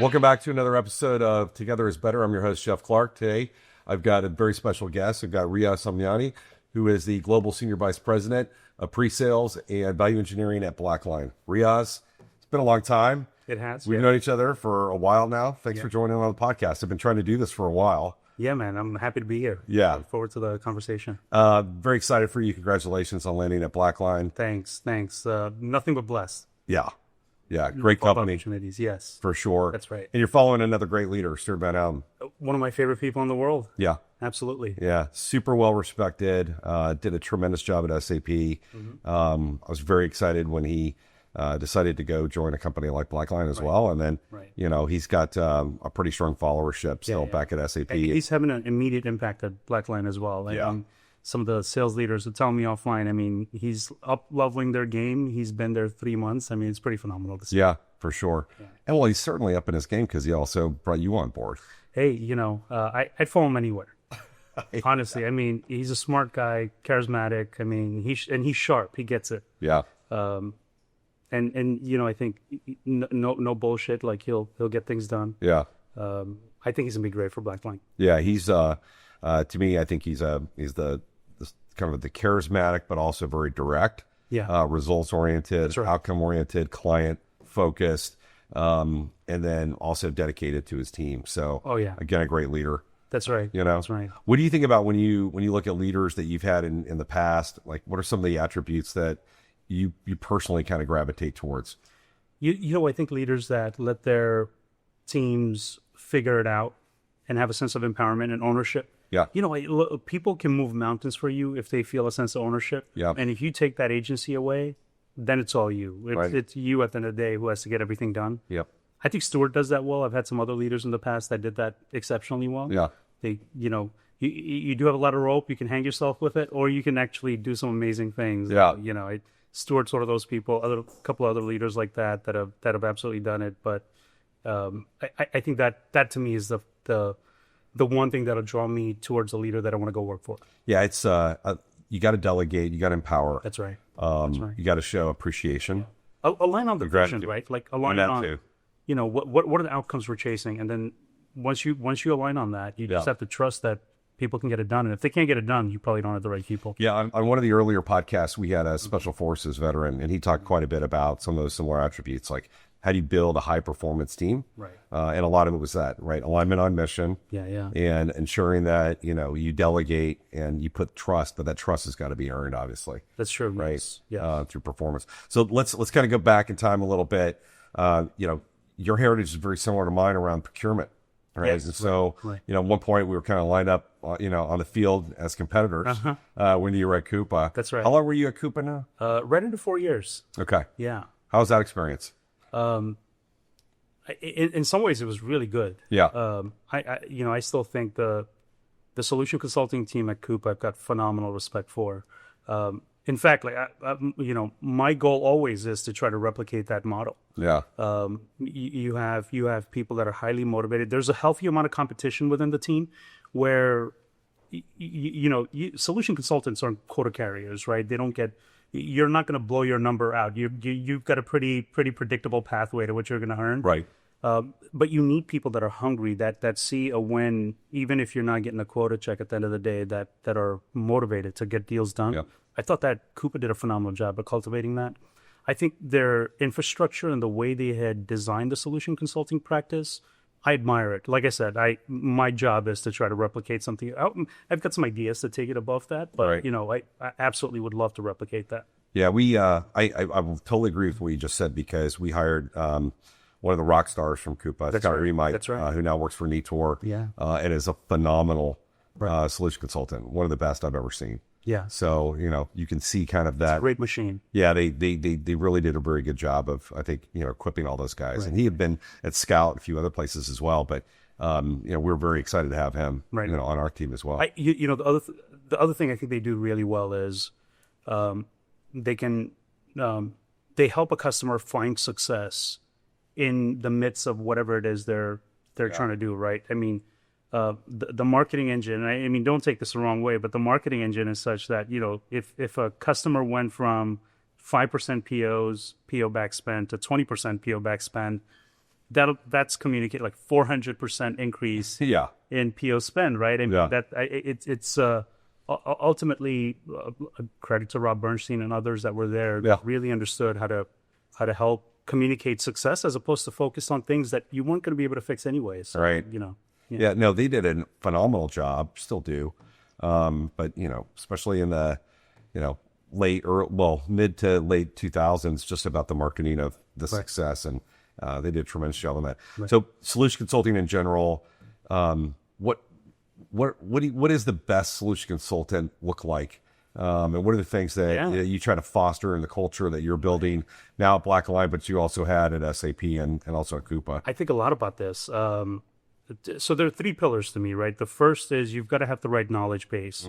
Welcome back to another episode of Together is Better. I'm your host, Jeff Clark. Today, I've got a very special guest. I've got Riyaz Samnani, who is the Global Senior Vice President of Presales and Value Engineering at BlackLine. Riyaz, it's been a long time. It has. We've known each other for a while now. Thanks for joining on the podcast. I've been trying to do this for a while. Yeah, man. I'm happy to be here. Yeah. Look forward to the conversation. Very excited for you. Congratulations on landing at BlackLine. Thanks. Nothing but blessed. Yeah, great company. Opportunities, yes. For sure. That's right. And you're following another great leader, Stuart Van Allen. One of my favorite people in the world. Yeah. Absolutely. Yeah, super well respected. Did a tremendous job at SAP. I was very excited when he decided to go join a company like BlackLine as well. And then, he's got a pretty strong followership still back at SAP. And he's having an immediate impact at BlackLine as well. Some of the sales leaders are telling me offline, I mean, he's up-leveling their game. He's been there 3 months. I mean, it's pretty phenomenal to see. Yeah, for sure. Yeah. And well, he's certainly up in his game because he also brought you on board. Hey, I'd follow him anywhere. Honestly, I mean, he's a smart guy, charismatic. I mean, he's sharp. He gets it. Yeah. And I think no bullshit. Like he'll get things done. Yeah. I think he's gonna be great for BlackLine. Yeah, he's to me, I think he's the kind of the charismatic, but also very direct. Yeah. Results oriented, outcome oriented, client focused, and then also dedicated to his team. So, again, a great leader. That's right. That's right. What do you think about when you look at leaders that you've had in the past? Like, what are some of the attributes that you personally kind of gravitate towards? I think leaders that let their teams figure it out and have a sense of empowerment and ownership. Yeah. People can move mountains for you if they feel a sense of ownership. Yeah. And if you take that agency away, then it's all you. It's you at the end of the day who has to get everything done. Yep. I think Stuart does that well. I've had some other leaders in the past that did that exceptionally well. Yeah. You do have a lot of rope. You can hang yourself with it, or you can actually do some amazing things. Yeah. Stuart's one of those people. A couple other leaders like that have absolutely done it. But I think that to me is the one thing that'll draw me towards a leader that I want to go work for. Yeah, it's you got to delegate, you got to empower. That's right. You got to show appreciation. Yeah. Align on the vision, right? Like align on, what are the outcomes we're chasing, and then once you align on that, you just have to trust that people can get it done. And if they can't get it done, you probably don't have the right people. Yeah, on one of the earlier podcasts, we had a Special Forces veteran, and he talked quite a bit about some of those similar attributes, like how do you build a high-performance team? Right. And a lot of it was that, right? Alignment on mission. Yeah. And ensuring that, you delegate and you put trust, but that trust has got to be earned, obviously. That's true. Right. Yes. Yeah. Through performance. So let's kind of go back in time a little bit. Your heritage is very similar to mine around procurement. Right. Yes, and so, at one point we were kind of lined up, on the field as competitors when you were at Coupa. That's right. How long were you at Coupa now? Right into 4 years. Okay. Yeah. How was that experience? In some ways it was really good. Yeah. I still think the solution consulting team at Coupa I've got phenomenal respect for. In fact, my goal always is to try to replicate that model. Yeah. You have people that are highly motivated. There's a healthy amount of competition within the team where, solution consultants aren't quota carriers, right? They don't get, you're not going to blow your number out. You've got a pretty predictable pathway to what you're going to earn. Right. But you need people that are hungry, that see a win, even if you're not getting a quota check at the end of the day, that are motivated to get deals done. Yep. I thought that Coupa did a phenomenal job of cultivating that. I think their infrastructure and the way they had designed the solution consulting practice, I admire it. Like I said, my job is to try to replicate something. I've got some ideas to take it above that, but I absolutely would love to replicate that. Yeah, I will totally agree with what you just said, because we hired one of the rock stars from Coupa, Scott Remite, who now works for Nitor, and is a phenomenal solution consultant, one of the best I've ever seen. Yeah. So, you can see kind of that. It's a great machine. Yeah, they really did a very good job of, I think, equipping all those guys. Right. And he had been at Scout and a few other places as well, but we're very excited to have him on our team as well. The other thing I think they do really well is they help a customer find success in the midst of whatever it is they're trying to do, right? I mean, the marketing engine, I mean, don't take this the wrong way, but the marketing engine is such that, if a customer went from 5% PO back spend to 20% PO back spend, that's communicate like 400% increase Yeah. in PO spend, right? And Yeah. it's ultimately credit to Rob Bernstein and others that were there Yeah. really understood how to help communicate success as opposed to focus on things that you weren't going to be able to fix anyways. So, Right. Yeah, no, they did a phenomenal job, still do. But, especially in the, mid to late 2000s, just about the marketing of the success. And they did a tremendous job on that. Right. So solution consulting in general, what is the best solution consultant look like? And what are the things that you try to foster in the culture that you're building now at BlackLine, but you also had at SAP and also at Coupa? I think a lot about this. So there are three pillars to me, right? The first is you've got to have the right knowledge base.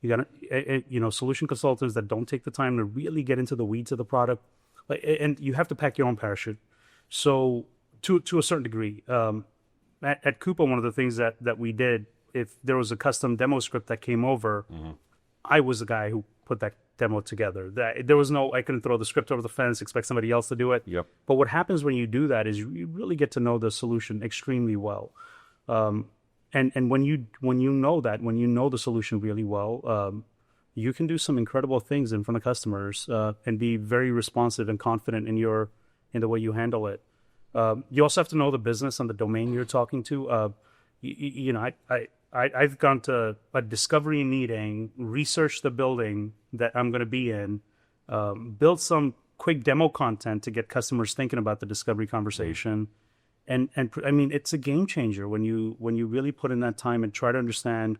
You got to, solution consultants that don't take the time to really get into the weeds of the product, and you have to pack your own parachute. So to a certain degree, at Coupa, one of the things that we did, if there was a custom demo script that came over, I was the guy who put that demo together. There was I couldn't throw the script over the fence, expect somebody else to do it. Yep. But what happens when you do that is you really get to know the solution extremely well. And when you know the solution really well, you can do some incredible things in front of customers and be very responsive and confident in the way you handle it. You also have to know the business and the domain you're talking to. I've gone to a discovery meeting, researched the building that I'm going to be in, built some quick demo content to get customers thinking about the discovery conversation. And I mean, it's a game changer when you really put in that time and try to understand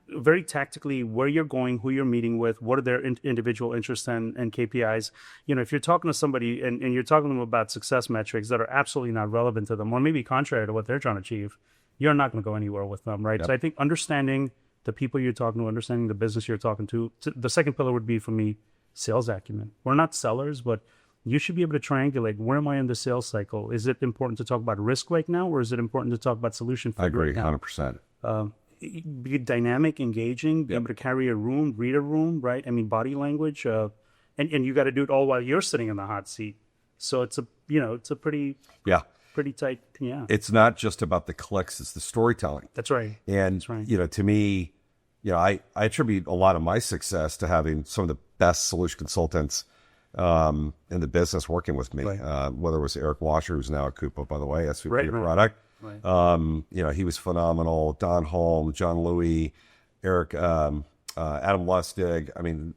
very tactically where you're going, who you're meeting with, what are their individual interests and KPIs. If you're talking to somebody and you're talking to them about success metrics that are absolutely not relevant to them, or maybe contrary to what they're trying to achieve, you're not going to go anywhere with them, right? Yep. So I think understanding the people you're talking to, understanding the business you're talking to. The second pillar would be, for me, sales acumen. We're not sellers, but you should be able to triangulate, where am I in the sales cycle? Is it important to talk about risk right now, or is it important to talk about solution fit? I agree, right now? 100%. Be dynamic, engaging, be able to carry a room, read a room, right? I mean, body language, and you got to do it all while you're sitting in the hot seat. So it's a pretty tight, It's not just about the clicks, it's the storytelling. That's right. And, That's right. To me, I attribute a lot of my success to having some of the best solution consultants in the business working with me, right. Whether it was Eric Washer, who's now at Coupa, by the way, SVP of right. product. Right. He was phenomenal. Don Holm, John Louis, Eric, Adam Lustig. I mean,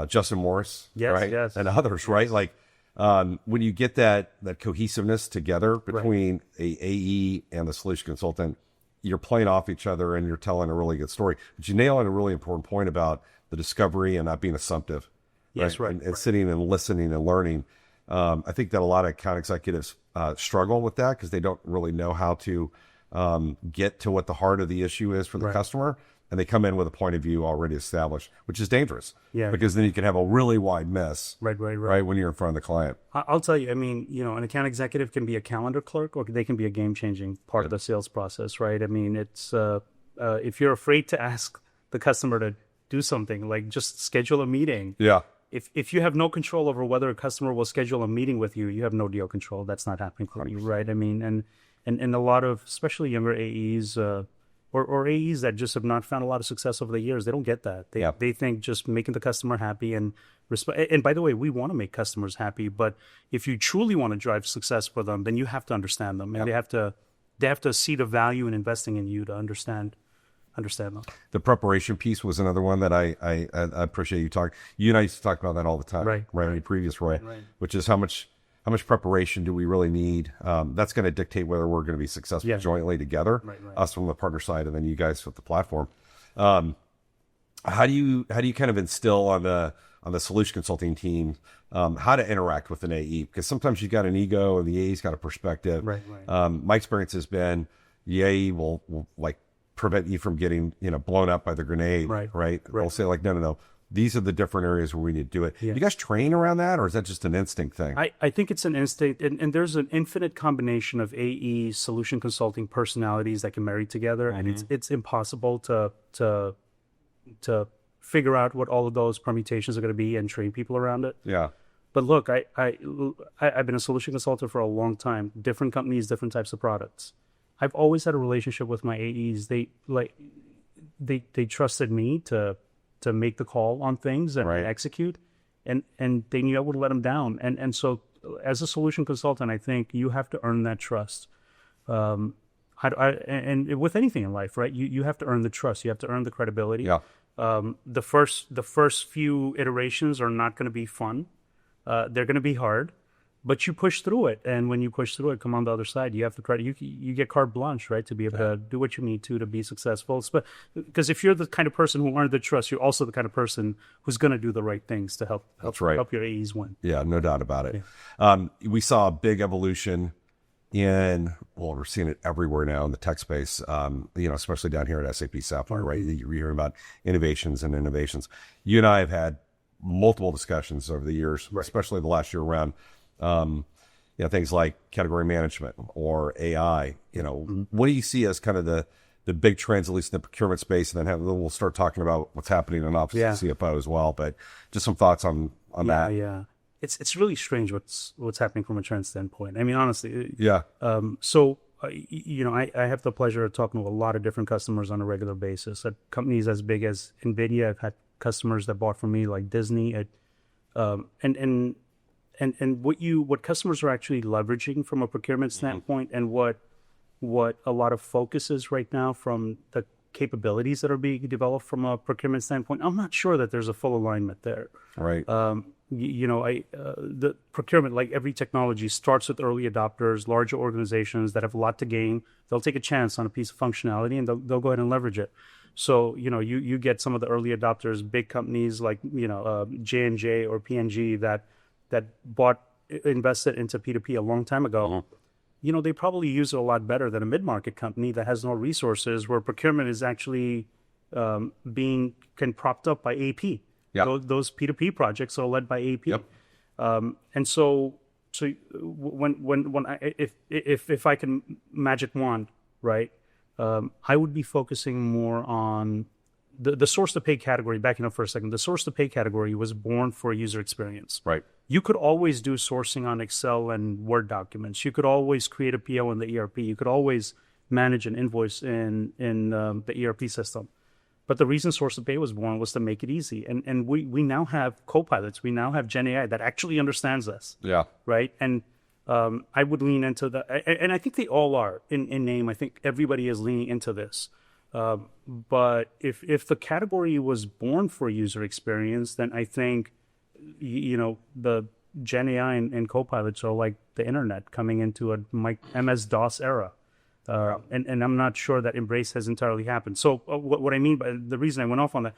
Justin Morris, right? Yes. And others, right? Like, when you get that cohesiveness together between a AE and the solution consultant, you're playing off each other and you're telling a really good story. But you nail on a really important point about the discovery and not being assumptive. Yes, right. And sitting and listening and learning. I think that a lot of account executives struggle with that because they don't really know how to get to what the heart of the issue is for the customer. And they come in with a point of view already established, which is dangerous. Yeah. Because then you can have a really wide miss. Right. When you're in front of the client. I'll tell you, I mean, an account executive can be a calendar clerk, or they can be a game-changing part of the sales process, right? I mean, it's if you're afraid to ask the customer to do something, like just schedule a meeting. Yeah. If you have no control over whether a customer will schedule a meeting with you, you have no deal control. That's not happening for you, right? I mean, and a lot of, especially younger AEs, or AEs that just have not found a lot of success over the years, they don't get that. They think just making the customer happy and by the way, we want to make customers happy, but if you truly want to drive success for them, then you have to understand them, and they have to see the value in investing in you to understand them. The preparation piece was another one that I appreciate you talking. You and I used to talk about that all the time, right? In your previous role, right. Which is how much preparation do we really need? That's going to dictate whether we're going to be successful jointly together, us from the partner side, and then you guys with the platform. How do you kind of instill on the solution consulting team how to interact with an AE? Because sometimes you've got an ego and the AE's got a perspective. Right. My experience has been the AE will like prevent you from getting blown up by the grenade. Right. They'll say like, no. These are the different areas where we need to do it. Yeah. You guys train around that, or is that just an instinct thing? I think it's an instinct, and there's an infinite combination of AE solution consulting personalities that can marry together, and it's impossible to figure out what all of those permutations are going to be and train people around it. Yeah. But look, I've been a solution consultant for a long time. Different companies, different types of products. I've always had a relationship with my AEs. They trusted me to make the call on things and Right. execute, and they knew I would let them down. And so, as a solution consultant, I think you have to earn that trust. And with anything in life, right? You have to earn the trust. You have to earn the credibility. Yeah. The first few iterations are not going to be fun. They're going to be hard, but you push through it. And when you push through it, come on the other side. You have the credit. You get carte blanche, right, to be able to do what you need to be successful. Because if you're the kind of person who earned the trust, you're also the kind of person who's going to do the right things to help your AEs win. Yeah, no doubt about it. Yeah. We saw a big evolution we're seeing it everywhere now in the tech space, especially down here at SAP Sapphire, right? You're hearing about innovations. You and I have had multiple discussions over the years, especially the last year around, things like category management or AI. What do you see as kind of the big trends, at least in the procurement space? And then we'll start talking about what's happening in Office of CFO as well. But just some thoughts on that. Yeah. It's really strange what's happening from a trend standpoint. I mean, honestly. Yeah. I have the pleasure of talking to a lot of different customers on a regular basis. At companies as big as NVIDIA, I've had customers that bought from me, like Disney. And what customers are actually leveraging from a procurement standpoint, and what a lot of focus is right now from the capabilities that are being developed from a procurement standpoint. I'm not sure that there's a full alignment there. Right. The procurement, like every technology, starts with early adopters, larger organizations that have a lot to gain. They'll take a chance on a piece of functionality and they'll go ahead and leverage it. So, you get some of the early adopters, big companies like, J&J or P&G that invested into P2P a long time ago. They probably use it a lot better than a mid-market company that has no resources, where procurement is actually being propped up by AP. Yeah. Those P2P projects are led by AP. Yep. And so if I can magic wand, right, I would be focusing more on the source to pay category. Backing up for a second, the source to pay category was born for user experience. Right. You could always do sourcing on Excel and Word documents. You could always create a PO in the ERP. You could always manage an invoice in the ERP system. But the reason source to pay was born was to make it easy. And we now have co-pilots. We now have Gen AI that actually understands this. Yeah. Right. And I would lean into that. And I think they all are in name. I think everybody is leaning into this. But if the category was born for user experience, then I think, the Gen AI and co-pilots are like the internet coming into a MS-DOS era. And I'm not sure that embrace has entirely happened. So what I mean by the reason I went off on that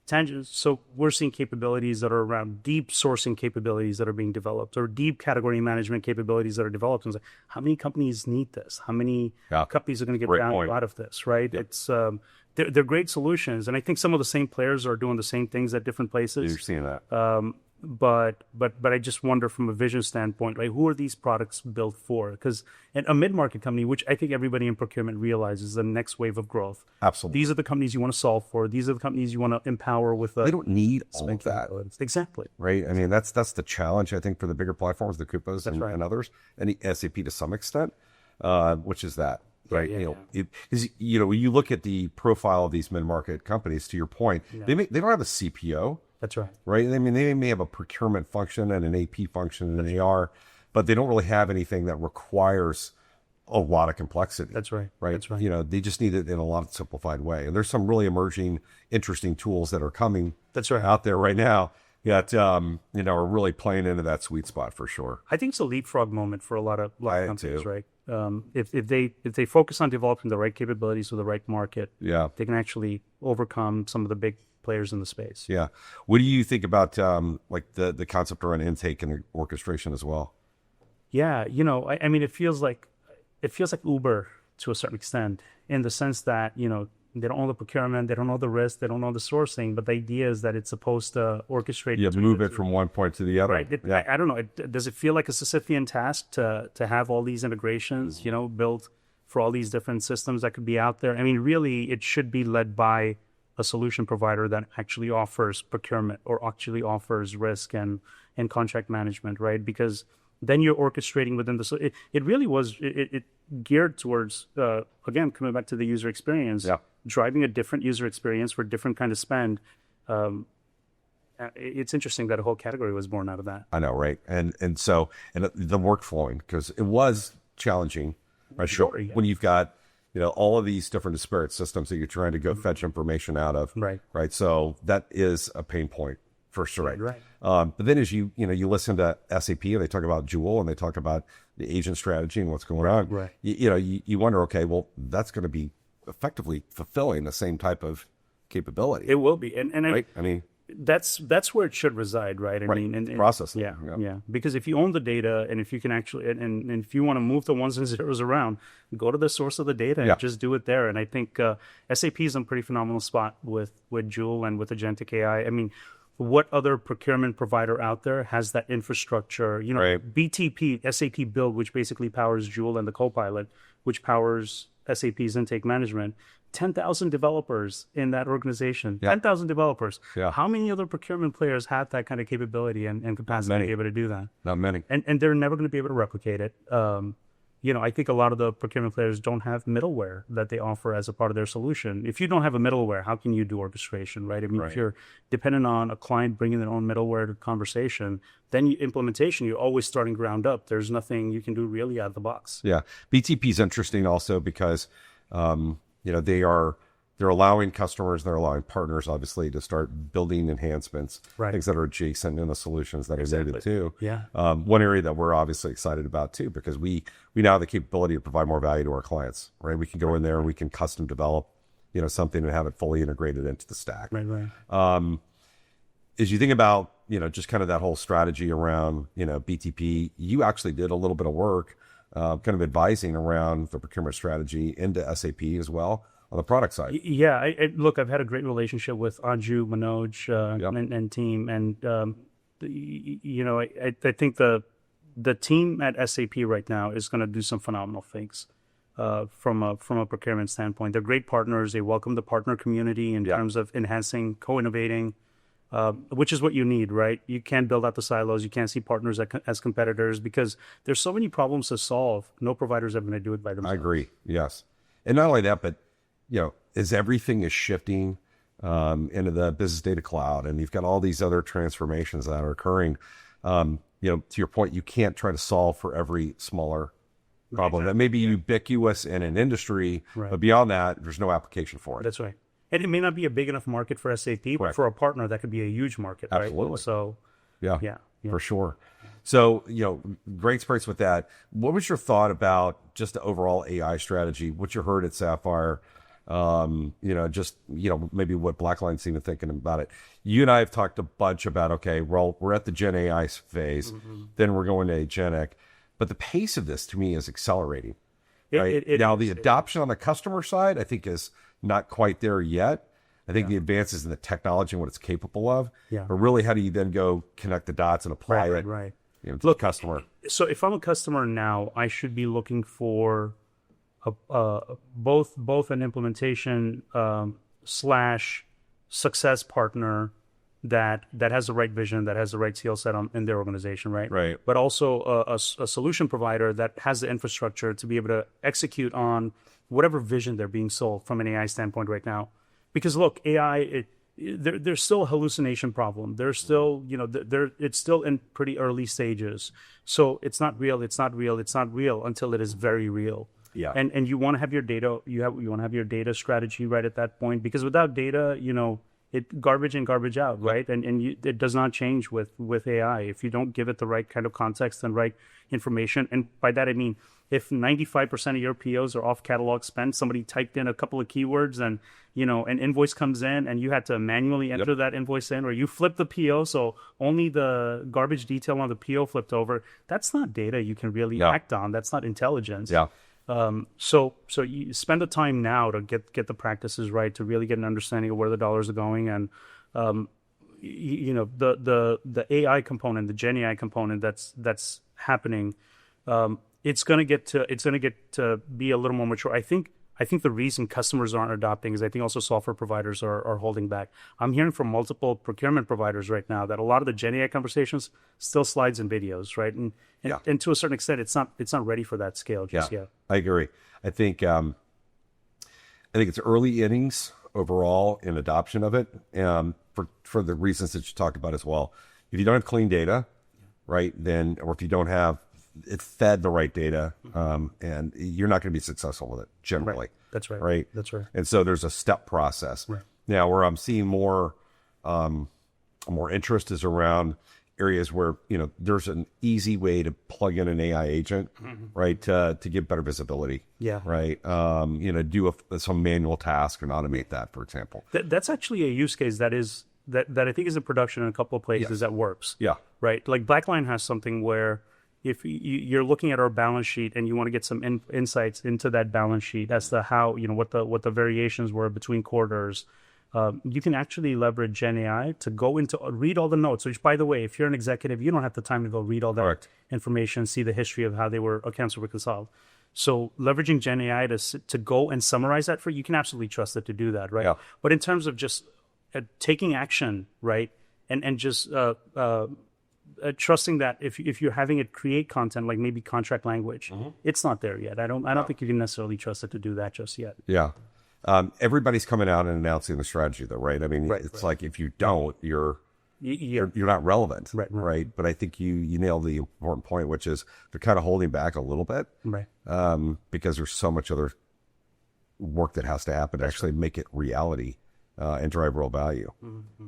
tangent, so we're seeing capabilities that are around deep sourcing capabilities that are being developed, or deep category management capabilities that are developed. And how many companies need this? How many companies are going to get value out of this, right? Yep. It's they're great solutions. And I think some of the same players are doing the same things at different places. You're seeing that. But I just wonder from a vision standpoint, like, who are these products built for? Because a mid-market company, which I think everybody in procurement realizes is the next wave of growth. Absolutely. These are the companies you want to solve for. These are the companies you want to empower with. They don't need all of that. Exactly. Right. I mean, that's the challenge, I think, for the bigger platforms, the Coupas and others, and the SAP to some extent, which is that. Right. You look at the profile of these mid-market companies, to your point, they don't have a CPO. That's right. Right. I mean, they may have a procurement function and an AP function and an AR, but they don't really have anything that requires a lot of complexity. That's right. Right. That's right. They just need it in a lot of simplified way. And there's some really emerging, interesting tools that are coming out there right now that, are really playing into that sweet spot for sure. I think it's a leapfrog moment for a lot of companies, right? If they focus on developing the right capabilities for the right market, they can actually overcome some of the big players in the space. Yeah. What do you think about like the concept around intake and orchestration as well? Yeah, I mean, it feels like Uber to a certain extent, in the sense that, they don't own the procurement, they don't know the risk, they don't know the sourcing, but the idea is that it's supposed to orchestrate. You move it from one point to the other. Right. I don't know. Does it feel like a Sisyphean task to have all these integrations, built for all these different systems that could be out there? I mean, really, it should be led by a solution provider that actually offers procurement or actually offers risk and contract management, right? Because then you're orchestrating within the, so it really was, it geared towards, again, coming back to the user experience, driving a different user experience for different kind of spend. It's interesting that a whole category was born out of that. I know, right? And the workflowing, because it was challenging, right? Sure, yeah. When you've got, all of these different disparate systems that you're trying to go fetch information out of, right? So that is a pain point for sure. Right. But then as you listen to SAP, they talk about Joule and they talk about the agent strategy and what's going on. Right. You wonder, okay, well, that's going to be effectively fulfilling the same type of capability. It will be, and right? I mean, that's where it should reside, right? I mean, and process. Yeah. Because if you own the data, and if you can actually, and if you want to move the ones and zeros around, go to the source of the data and just do it there. And I think SAP is in a pretty phenomenal spot with Joule and with agentic AI. I mean, what other procurement provider out there has that infrastructure? BTP, SAP Build, which basically powers Joule, and the Copilot, which powers SAP's intake management. 10,000 developers in that organization. 10,000 developers. How many other procurement players have that kind of capability and capacity to be able to do that? Not many. And they're never going to be able to replicate it. I think a lot of the procurement players don't have middleware that they offer as a part of their solution. If you don't have a middleware, how can you do orchestration, right? I mean, if you're dependent on a client bringing their own middleware to conversation, then implementation, you're always starting ground up. There's nothing you can do really out of the box. Yeah. BTP is interesting also because, they're allowing customers, they're allowing partners, obviously, to start building enhancements, things that are adjacent in the solutions that are needed too. Yeah. One area that we're obviously excited about too, because we now have the capability to provide more value to our clients, right? We can go in there and we can custom develop, something and have it fully integrated into the stack. Right. As you think about, just kind of that whole strategy around, BTP, you actually did a little bit of work kind of advising around the procurement strategy into SAP as well on the product side. Yeah, look, I've had a great relationship with Anju, Manoj, and team, and I think the team at SAP right now is going to do some phenomenal things from a procurement standpoint. They're great partners. They welcome the partner community in terms of enhancing, co-innovating. Which is what you need, right? You can't build out the silos. You can't see partners as competitors because there's so many problems to solve. No provider's ever going to do it by themselves. I agree. Yes. And not only that, but, as everything is shifting into the business data cloud and you've got all these other transformations that are occurring, to your point, you can't try to solve for every smaller problem that may be ubiquitous in an industry, but beyond that, there's no application for it. That's right. And it may not be a big enough market for SAP, but for a partner, that could be a huge market, right? Absolutely. So, yeah, for sure. So, great experience with that. What was your thought about just the overall AI strategy? What you heard at Sapphire? Maybe what BlackLine's even thinking about it. You and I have talked a bunch about, okay, well, we're at the Gen AI phase, then we're going to agentic, but the pace of this to me is accelerating. Right? Now, the adoption on the customer side, I think, is not quite there yet. I think the advances in the technology and what it's capable of. Yeah. But really, how do you then go connect the dots and apply it to the customer? So if I'm a customer now, I should be looking for both an implementation / success partner that has the right vision, that has the right skill set in their organization, right? Right. But also a solution provider that has the infrastructure to be able to execute on whatever vision they're being sold from an AI standpoint right now. Because look, AI, there's still a hallucination problem. There's still, it's still in pretty early stages. So it's not real until it is very real. Yeah. And you want to have your data, you want to have your data strategy right at that point, because without data, it garbage in, garbage out, right? And it does not change with AI if you don't give it the right kind of context and right information. And by that I mean, if 95% of your POs are off catalog spend, somebody typed in a couple of keywords and an invoice comes in and you had to manually enter that invoice in, or you flip the PO so only the garbage detail on the PO flipped over, that's not data you can really act on. That's not intelligence. Yeah. So you spend the time now to get the practices right, to really get an understanding of where the dollars are going, and the AI component, the Gen AI component that's happening. It's gonna get to be a little more mature. I I think the reason customers aren't adopting is I think also software providers are holding back. I'm hearing from multiple procurement providers right now that a lot of the Gen AI conversations still slides and videos, right? And to a certain extent, it's not ready for that scale just yet. I agree. I think it's early innings overall in adoption of it, for the reasons that you talked about as well. If you don't have clean data, right, then, or if you don't have it fed the right data, and you're not going to be successful with it generally. Right. That's right. Right. That's right. And so there's a step process. Right. Now, where I'm seeing more interest is around areas where, there's an easy way to plug in an AI agent, right, to get better visibility. Yeah. Right. Do some manual task and automate that, for example. That's actually a use case that I think is in production in a couple of places that works. Yeah. Right. Like BlackLine has something where if you're looking at our balance sheet and you want to get some insights into that balance sheet as to how, what the variations were between quarters, you can actually leverage Gen AI to go into read all the notes. Which, by the way, if you're an executive, you don't have the time to go read all that information, see the history of how accounts were reconciled. So leveraging Gen AI to go and summarize that for you can absolutely trust it to do that, right? Yeah. But in terms of just taking action, right, and just trusting that if you're having it create content like maybe contract language, it's not there yet. I don't think you can necessarily trust it to do that just yet. Yeah. Everybody's coming out and announcing the strategy, though, right? I mean, it's like if you don't, you're not relevant, right? But I think you nailed the important point, which is they're kind of holding back a little bit, right? Because there's so much other work that has to happen to actually make it reality. And drive real value.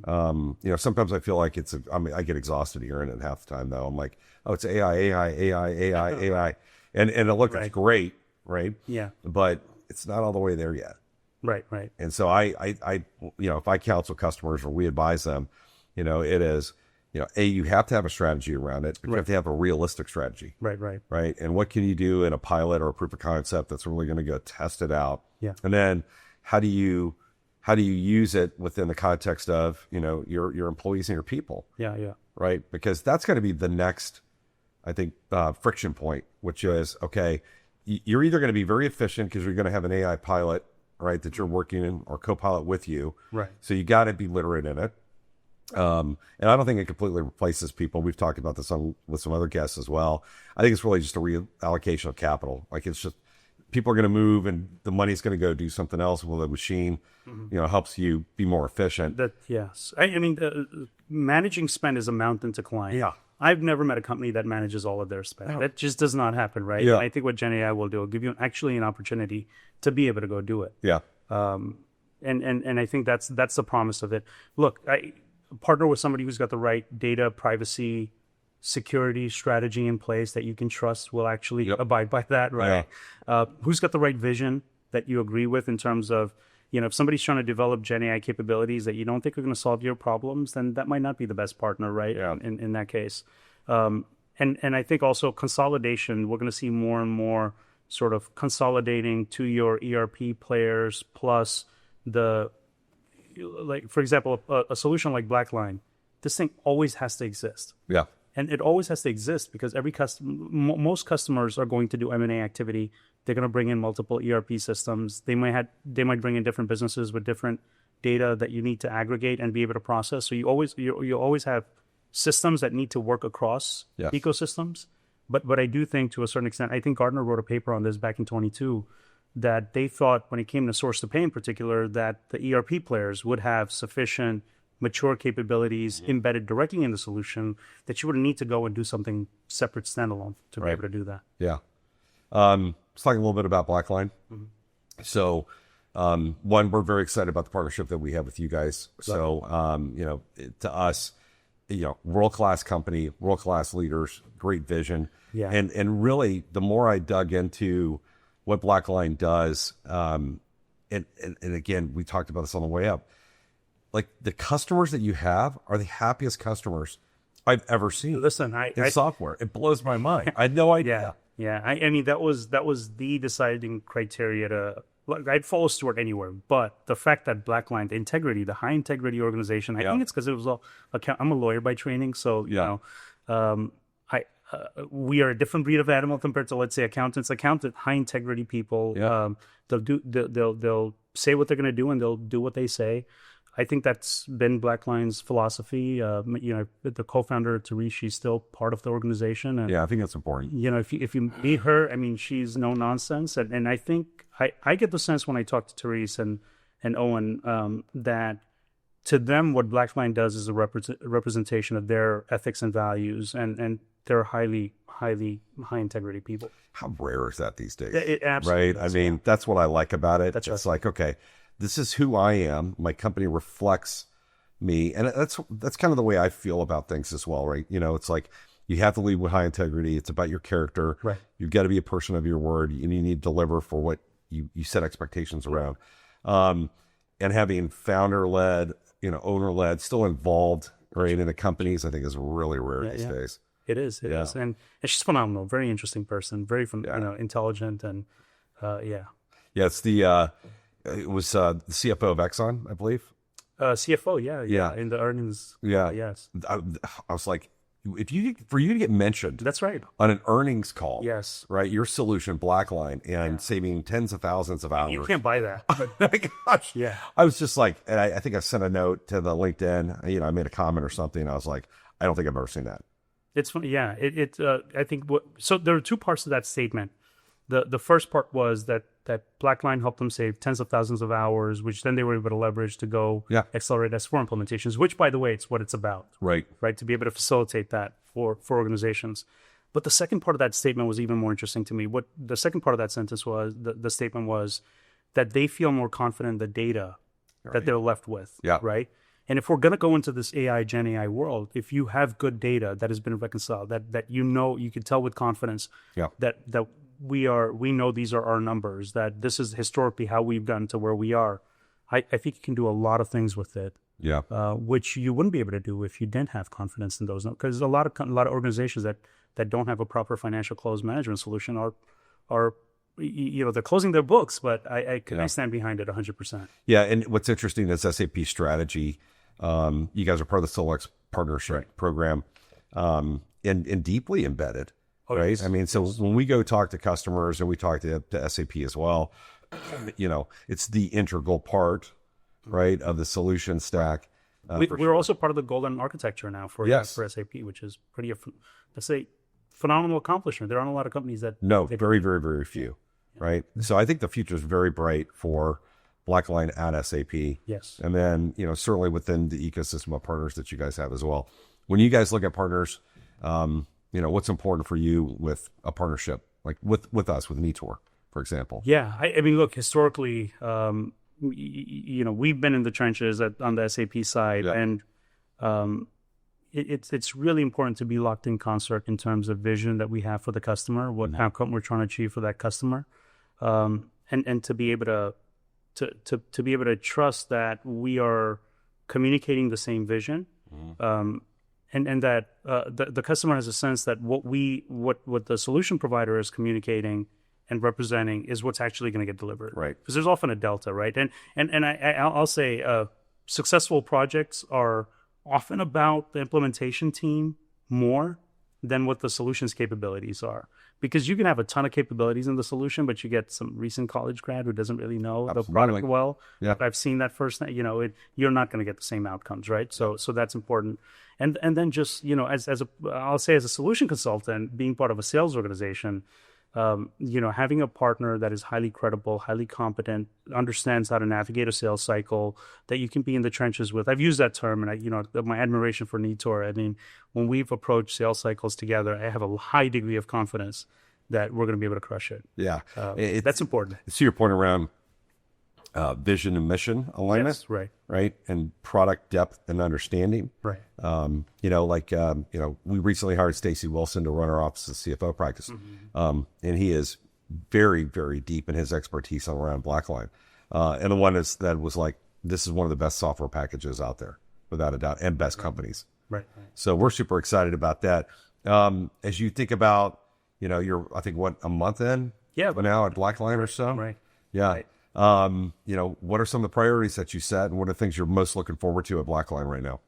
Sometimes I feel like I get exhausted hearing it half the time, though. I'm like, oh, it's AI. And it looks it's great, right? Yeah. But it's not all the way there yet. Right. And so I if I counsel customers or we advise them, it is, you have to have a strategy around it, but you have to have a realistic strategy. Right. And what can you do in a pilot or a proof of concept that's really going to go test it out? Yeah. And then how do you use it within the context of, your employees and your people? Yeah. Right. Because that's going to be the next, I think, friction point, which is, okay, you're either going to be very efficient because you're going to have an AI pilot, right, that you're working in or co-pilot with you. Right. So you got to be literate in it. And I don't think it completely replaces people. We've talked about this with some other guests as well. I think it's really just a reallocation of capital. Like it's just, people are going to move and the money's going to go do something else. Well, the machine, helps you be more efficient. Yes. I mean, managing spend is a mountain to climb. Yeah. I've never met a company that manages all of their spend. Oh. That just does not happen, right? Yeah. And I think what Gen AI will do will give you an opportunity to be able to go do it. Yeah. And I think that's the promise of it. Look, I partner with somebody who's got the right data privacy security strategy in place that you can trust will actually abide by that, right? Yeah. Who's got the right vision that you agree with in terms of, if somebody's trying to develop Gen AI capabilities that you don't think are going to solve your problems, then that might not be the best partner, right? Yeah. In that case. And I think also consolidation, we're going to see more and more sort of consolidating to your ERP players plus for example, a solution like BlackLine, this thing always has to exist. Yeah. And it always has to exist because most customers are going to do M&A activity. They're going to bring in multiple ERP systems. They might bring in different businesses with different data that you need to aggregate and be able to process. So you always have systems that need to work across ecosystems. But I do think to a certain extent, I think Gartner wrote a paper on this back in 2022 that they thought when it came to source to pay in particular that the ERP players would have sufficient mature capabilities embedded directly in the solution that you wouldn't need to go and do something separate standalone to be able to do that. Yeah. Let's talk a little bit about BlackLine. So, one, we're very excited about the partnership that we have with you guys. So, to us, world-class company, world-class leaders, great vision. Yeah. And really, the more I dug into what BlackLine does, and again, we talked about this on the way up, like the customers that you have are the happiest customers I've ever seen. Listen, in software, it blows my mind. I had no idea. Yeah. I mean, that was the deciding criteria to. Look, I'd follow Stuart anywhere, but the fact that BlackLine, the high integrity organization, I think it's because it was I'm a lawyer by training, so we are a different breed of animal compared to, let's say, accountants. Accountant, high integrity people. Yeah. They'll say what they're going to do, and they'll do what they say. I think that's been BlackLine's philosophy. The co-founder Therese, she's still part of the organization, and Yeah, I think that's important. if you meet her, I mean, she's no nonsense, and I think I get the sense when I talk to Therese and Owen that to them what BlackLine does is a representation of their ethics and values, and they're high integrity people. How rare is that these days? It absolutely right? is, I mean, that's what I like about it. That's it's right. like, okay, this is who I am. My company reflects me. And that's kind of the way I feel about things as well, right? It's like you have to lead with high integrity. It's about your character. Right. You've got to be a person of your word, and you need to deliver for what you set expectations around. And having founder-led, owner-led, still involved, right, in the companies, I think is really rare these days. It is. It is. And she's phenomenal. Very interesting person. Very intelligent, and Yeah, it's it was the CFO of Exxon, I believe. CFO. Yeah. In the earnings. Yeah. Yes. I was like, for you to get mentioned That's right. on an earnings call, Yes. right? Your solution, BlackLine, and saving tens of thousands of hours. You can't buy that. Gosh, Yeah. I was just like, and I think I sent a note to the LinkedIn. I made a comment or something. I was like, I don't think I've ever seen that. It's funny. Yeah. I think so there are two parts to that statement. The first part was that BlackLine helped them save tens of thousands of hours, which then they were able to leverage to go accelerate S4 implementations, which, by the way, it's what it's about. Right. Right. To be able to facilitate that for organizations. But the second part of that statement was even more interesting to me. What the second part of that sentence was, the statement was that they feel more confident in the data that they're left with. Yeah. Right. And if we're going to go into this Gen AI world, if you have good data that has been reconciled, that you can tell with confidence that we know these are our numbers, that this is historically how we've gotten to where we are, I think you can do a lot of things with it. Yeah. Which you wouldn't be able to do if you didn't have confidence in those. Because a lot of organizations that don't have a proper financial close management solution are they're closing their books, but I stand behind it 100%. Yeah. And what's interesting is SAP strategy. You guys are part of the Solex partnership program, and deeply embedded. Right. Yes. I mean, so when we go talk to customers and we talk to SAP as well, it's the integral part, right, of the solution stack. We're also part of the golden architecture now for SAP, which is let's say, phenomenal accomplishment. There aren't a lot of companies that. No, very, very, very few. Right. So I think the future is very bright for BlackLine at SAP. Yes. And then, certainly within the ecosystem of partners that you guys have as well. When you guys look at partners, what's important for you with a partnership, like with us, with Nitor, for example? Yeah. I mean, look, historically, we've been in the trenches on the SAP side, and it's really important to be locked in concert in terms of vision that we have for the customer, what outcome we're trying to achieve for that customer, and to be able to be able to trust that we are communicating the same vision. And that the customer has a sense that what the solution provider is communicating and representing is what's actually going to get delivered. Right. Because there's often a delta, right? And I'll say successful projects are often about the implementation team more than what the solution's capabilities are. Because you can have a ton of capabilities in the solution, but you get some recent college grad who doesn't really know the product well. Yeah. But I've seen that first. You're not going to get the same outcomes, right? So that's important. And then just I'll say as a solution consultant, being part of a sales organization, having a partner that is highly credible, highly competent, understands how to navigate a sales cycle, that you can be in the trenches with. I've used that term, and my admiration for Nitor. I mean, when we've approached sales cycles together, I have a high degree of confidence that we're going to be able to crush it. Yeah, that's important. To your point around vision and mission alignment, yes, right, and product depth and understanding, right. We recently hired Stacy Wilson to run our office's CFO practice, and he is very, very deep in his expertise around BlackLine, and the one that was like, this is one of the best software packages out there, without a doubt, and best companies. Right. So we're super excited about that. As you think about, you're, I think, a month in? Yeah. Now at BlackLine or so? Right. Yeah. Right. What are some of the priorities that you set, and what are the things you're most looking forward to at BlackLine right now?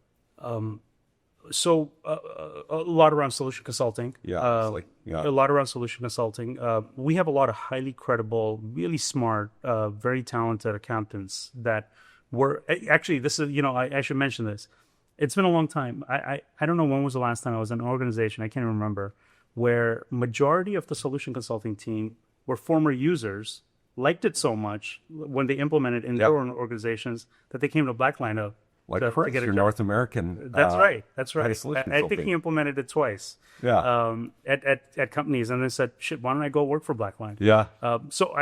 So a lot around solution consulting. Yeah, it's like, yeah. A lot around solution consulting. We have a lot of highly credible, really smart, very talented accountants that were actually. This is, I should mention this. It's been a long time. I don't know when was the last time I was in an organization. I can't remember, where majority of the solution consulting team were former users, liked it so much when they implemented in their own organizations that they came to BlackLine Like to Chris, get a your job. North American. That's right. That's right. solution I think consulting. he implemented it twice. Yeah. At companies, and then said, "Shit, why don't I go work for BlackLine?" Yeah. So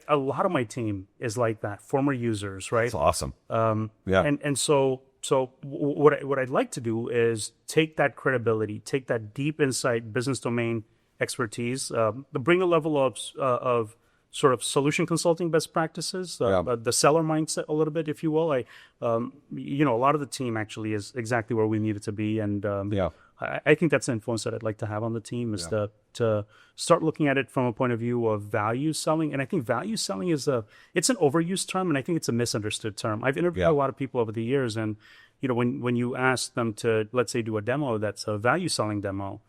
a lot of my team is like that, former users, right? It's awesome. Yeah. And so what I'd like to do is take that credibility, take that deep insight, business domain expertise, bring a level of sort of solution consulting best practices, the seller mindset a little bit, if you will. A lot of the team actually is exactly where we need it to be, and I think that's the influence that I'd like to have on the team is to start looking at it from a point of view of value selling. And I think value selling it's an overused term, and I think it's a misunderstood term. I've interviewed a lot of people over the years, and when you ask them to, let's say, do a demo that's a value selling demo,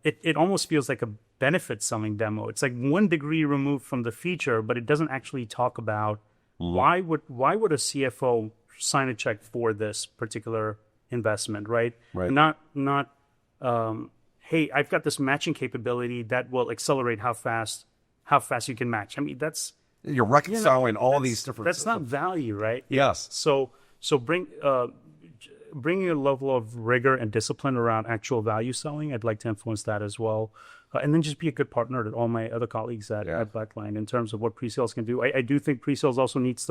it almost feels like a benefit selling demo. It's like 1 degree removed from the feature, but it doesn't actually talk about why would a CFO sign a check for this particular investment, right? Not hey, I've got this matching capability that will accelerate how fast you can match. I mean, You're reconciling all these different. That's not value, right? Yes. So bringing a level of rigor and discipline around actual value selling, I'd like to influence that as well. And then just be a good partner to all my other colleagues at BlackLine in terms of what pre-sales can do. I do think pre-sales also needs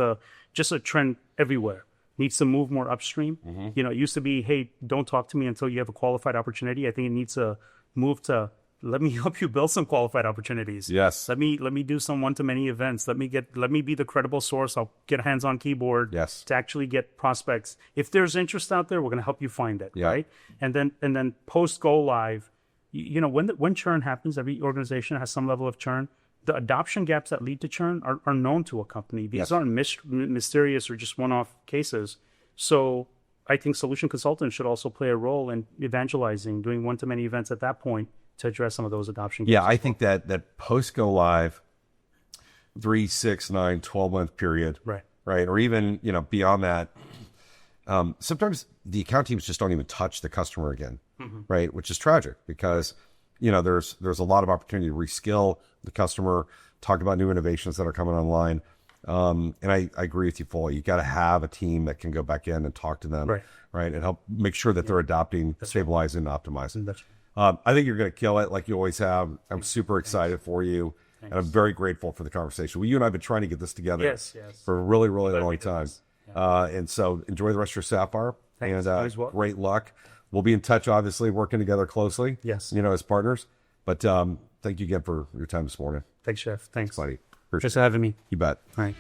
just a trend everywhere, needs to move more upstream. It used to be, hey, don't talk to me until you have a qualified opportunity. I think it needs to move to, let me help you build some qualified opportunities. Yes. Let me do some one-to-many events. Let me be the credible source. I'll get a hands-on keyboard to actually get prospects. If there's interest out there, we're going to help you find it, right? And then post go live, when churn happens, every organization has some level of churn. The adoption gaps that lead to churn are known to a company. These aren't mysterious or just one-off cases. So I think solution consultants should also play a role in evangelizing, doing one-to-many events at that point to address some of those adoption gaps. Yeah, I think that post go live 3, 6, 9, 12-month period, right, or even beyond that. Sometimes the account teams just don't even touch the customer again, right? Which is tragic because there's a lot of opportunity to reskill the customer, talk about new innovations that are coming online. And I agree with you fully. You got to have a team that can go back in and talk to them, right, and help make sure that they're adopting, stabilizing, and optimizing. I think you're going to kill it like you always have. I'm super excited for you. And I'm very grateful for the conversation. Well, you and I have been trying to get this together for a really, really long time. And so enjoy the rest of your Sapphire. Thanks. And great luck. We'll be in touch, obviously, working together closely. Yes. As partners. But thank you again for your time this morning. Thanks, Chef. Thanks, buddy. Thanks for having me. You bet. All right.